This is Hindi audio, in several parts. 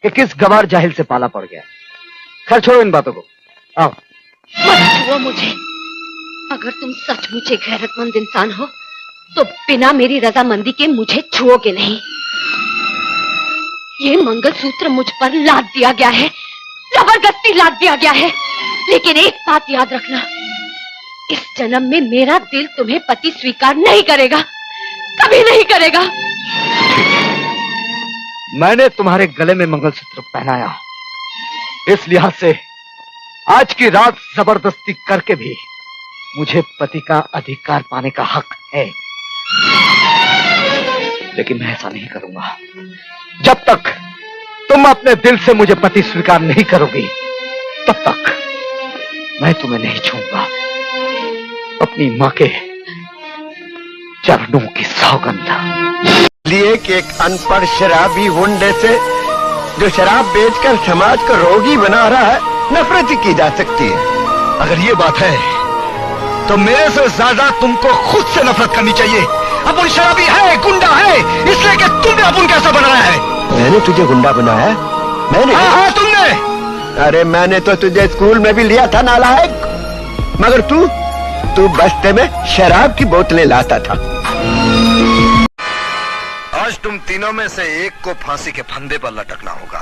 कि किस गवार जाहिल से पाला पड़ गया। खैर छोड़ो इन बातों को, आओ। मत छुओ मुझे। अगर तुम सचमुच एक गैरतमंद इंसान हो तो बिना मेरी रजामंदी के मुझे छुओगे नहीं। ये मंगलसूत्र मुझ पर लाद दिया गया है, जबरदस्ती लाद दिया गया है। लेकिन एक बात याद रखना, इस जन्म में मेरा दिल तुम्हें पति स्वीकार नहीं करेगा, कभी नहीं करेगा। मैंने तुम्हारे गले में मंगलसूत्र पहनाया, इस लिहाज से आज की रात जबरदस्ती करके भी मुझे पति का अधिकार पाने का हक है। लेकिन मैं ऐसा नहीं करूंगा जब तक तुम अपने दिल से मुझे पति स्वीकार नहीं करोगी। तब तक मैं तुम्हें नहीं छूंगा। अपनी मां के चरणों की सौगंध लिए कि एक अनपढ़ शराबी गुंडे से जो शराब बेचकर समाज को रोगी बना रहा है नफरत ही की जा सकती है। अगर ये बात है तो मेरे से ज्यादा तुमको खुद से नफरत करनी चाहिए। अपुन शराबी है, गुंडा है, इसलिए कि तुमने अपुन कैसा बनाया है। मैंने तुझे गुंडा बनाया? मैंने? हाँ तुमने। अरे मैंने तो तुझे स्कूल में भी लिया था नालायक। मगर तू बस्ते में शराब की बोतलें लाता था। आज तुम तीनों में से एक को फांसी के फंदे पर लटकना होगा,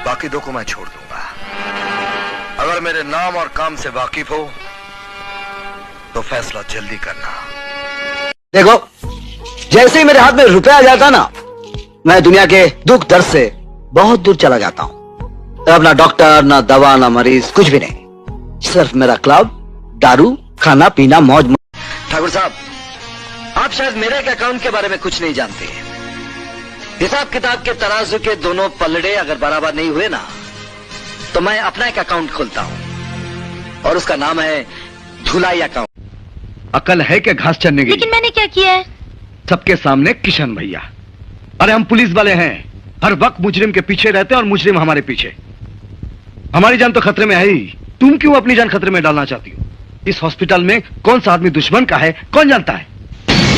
बाकी दो को मैं छोड़ दूंगा। अगर मेरे नाम और काम से वाकिफ हो तो फैसला जल्दी करना। देखो, जैसे ही मेरे हाथ में रुपया आ जाता ना, मैं दुनिया के दुख दर्द से बहुत दूर चला जाता हूं। अब ना डॉक्टर, ना दवा, ना मरीज, कुछ भी नहीं। सिर्फ मेरा क्लब, दारू, खाना पीना, मौज। ठाकुर साहब, आप शायद मेरे एक अकाउंट के बारे में कुछ नहीं जानते। हिसाब किताब के तराजू के दोनों पलड़े अगर बराबर नहीं हुए ना, तो मैं अपना एक अकाउंट खोलता हूं और उसका नाम है धुलाई अकाउंट। अकल है कि घास चरने की? लेकिन मैंने क्या किया है? सबके सामने किशन भैया। अरे हम पुलिस वाले हैं, हर वक्त मुजरिम के पीछे रहते हैं और मुजरिम हमारे पीछे। हमारी जान तो खतरे में है ही, तुम क्यों अपनी जान खतरे में डालना चाहती हो? इस हॉस्पिटल में कौन सा आदमी दुश्मन का है कौन जानता है?